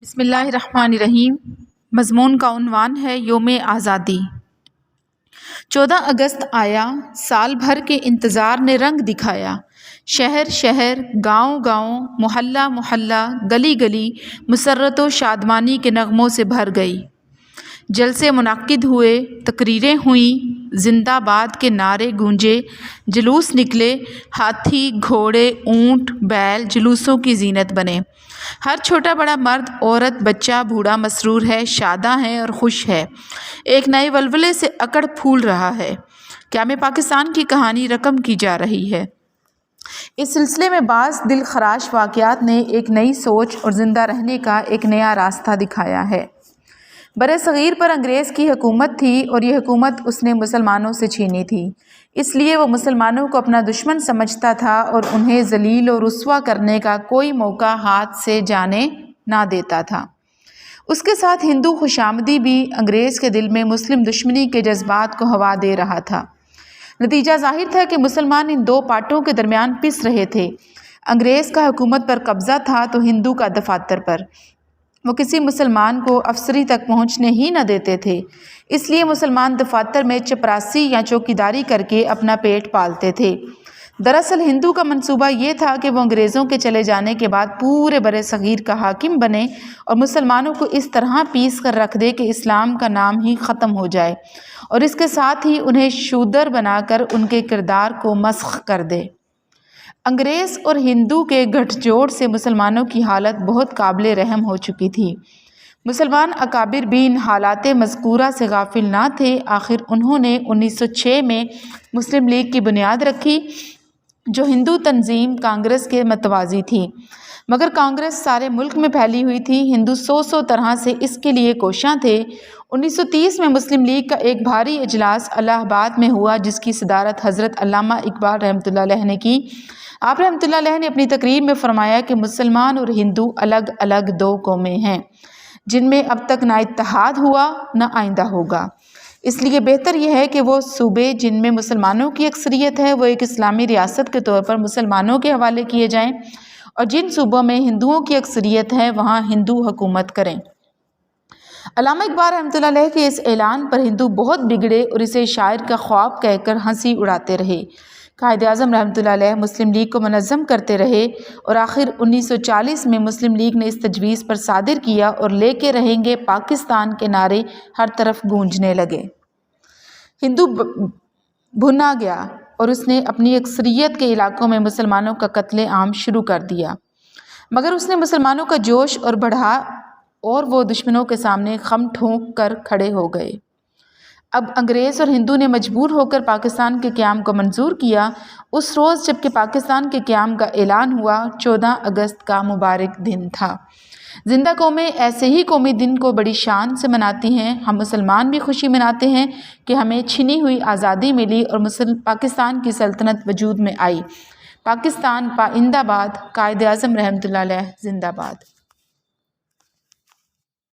بسم اللہ الرحمن الرحیم۔ مضمون کا عنوان ہے یوم آزادی۔ 14 اگست آیا، سال بھر کے انتظار نے رنگ دکھایا۔ شہر شہر، گاؤں گاؤں، محلہ محلہ، گلی گلی مسرت و شادمانی کے نغموں سے بھر گئی۔ جلسے منعقد ہوئے، تقریریں ہوئیں، زندہ باد کے نعرے گونجے، جلوس نکلے، ہاتھی گھوڑے اونٹ بیل جلوسوں کی زینت بنے۔ ہر چھوٹا بڑا مرد عورت بچہ بوڑھا مسرور ہے، شاداں ہے اور خوش ہے، ایک نئے ولولے سے اکڑ پھول رہا ہے۔ قیام پاکستان کی کہانی رقم کی جا رہی ہے۔ اس سلسلے میں بعض دل خراش واقعات نے ایک نئی سوچ اور زندہ رہنے کا ایک نیا راستہ دکھایا ہے۔ برِ صغیر پر انگریز کی حکومت تھی اور یہ حکومت اس نے مسلمانوں سے چھینی تھی، اس لیے وہ مسلمانوں کو اپنا دشمن سمجھتا تھا اور انہیں ذلیل و رسوا کرنے کا کوئی موقع ہاتھ سے جانے نہ دیتا تھا۔ اس کے ساتھ ہندو خوشامدی بھی انگریز کے دل میں مسلم دشمنی کے جذبات کو ہوا دے رہا تھا۔ نتیجہ ظاہر تھا کہ مسلمان ان دو پارٹوں کے درمیان پس رہے تھے۔ انگریز کا حکومت پر قبضہ تھا تو ہندو کا دفاتر پر۔ وہ کسی مسلمان کو افسری تک پہنچنے ہی نہ دیتے تھے، اس لیے مسلمان دفاتر میں چپراسی یا چوکیداری کر کے اپنا پیٹ پالتے تھے۔ دراصل ہندو کا منصوبہ یہ تھا کہ وہ انگریزوں کے چلے جانے کے بعد پورے برِ صغیر کا حاکم بنے اور مسلمانوں کو اس طرح پیس کر رکھ دے کہ اسلام کا نام ہی ختم ہو جائے، اور اس کے ساتھ ہی انہیں شودر بنا کر ان کے کردار کو مسخ کر دے۔ انگریز اور ہندو کے گٹھ جوڑ سے مسلمانوں کی حالت بہت قابل رحم ہو چکی تھی۔ مسلمان اکابر بھی ان حالات مذکورہ سے غافل نہ تھے۔ آخر انہوں نے 1906 میں مسلم لیگ کی بنیاد رکھی، جو ہندو تنظیم کانگریس کے متوازی تھی، مگر کانگریس سارے ملک میں پھیلی ہوئی تھی۔ ہندو سو طرح سے اس کے لیے کوشاں تھے۔ 1930 میں مسلم لیگ کا ایک بھاری اجلاس الہ آباد میں ہوا، جس کی صدارت حضرت علامہ اقبال رحمۃ اللہ علیہ نے کی۔ آپ رحمۃ اللہ علیہ نے اپنی تقریر میں فرمایا کہ مسلمان اور ہندو الگ الگ دو قومیں ہیں، جن میں اب تک نہ اتحاد ہوا نہ آئندہ ہوگا۔ اس لیے بہتر یہ ہے کہ وہ صوبے جن میں مسلمانوں کی اکثریت ہے وہ ایک اسلامی ریاست کے طور پر مسلمانوں کے حوالے کیے جائیں، اور جن صوبوں میں ہندوؤں کی اکثریت ہے وہاں ہندو حکومت کریں۔ علامہ اقبال رحمۃ اللہ علیہ کے اس اعلان پر ہندو بہت بگڑے اور اسے شاعر کا خواب کہہ کر ہنسی اڑاتے رہے۔ قائد اعظم رحمۃ اللہ علیہ مسلم لیگ کو منظم کرتے رہے اور آخر 1940 میں مسلم لیگ نے اس تجویز پر صادر کیا اور لے کے رہیں گے پاکستان کے نعرے ہر طرف گونجنے لگے۔ ہندو بھنا گیا اور اس نے اپنی اکثریت کے علاقوں میں مسلمانوں کا قتل عام شروع کر دیا، مگر اس نے مسلمانوں کا جوش اور بڑھا اور وہ دشمنوں کے سامنے خم ٹھونک کر کھڑے ہو گئے۔ اب انگریز اور ہندو نے مجبور ہو کر پاکستان کے قیام کو منظور کیا۔ اس روز جب کہ پاکستان کے قیام کا اعلان ہوا، 14 اگست کا مبارک دن تھا۔ زندہ قومیں ایسے ہی قومی دن کو بڑی شان سے مناتی ہیں۔ ہم مسلمان بھی خوشی مناتے ہیں کہ ہمیں چھنی ہوئی آزادی ملی اور پاکستان کی سلطنت وجود میں آئی۔ پاکستان پائندہ باد۔ قائد اعظم رحمۃ اللہ علیہ زندہ باد۔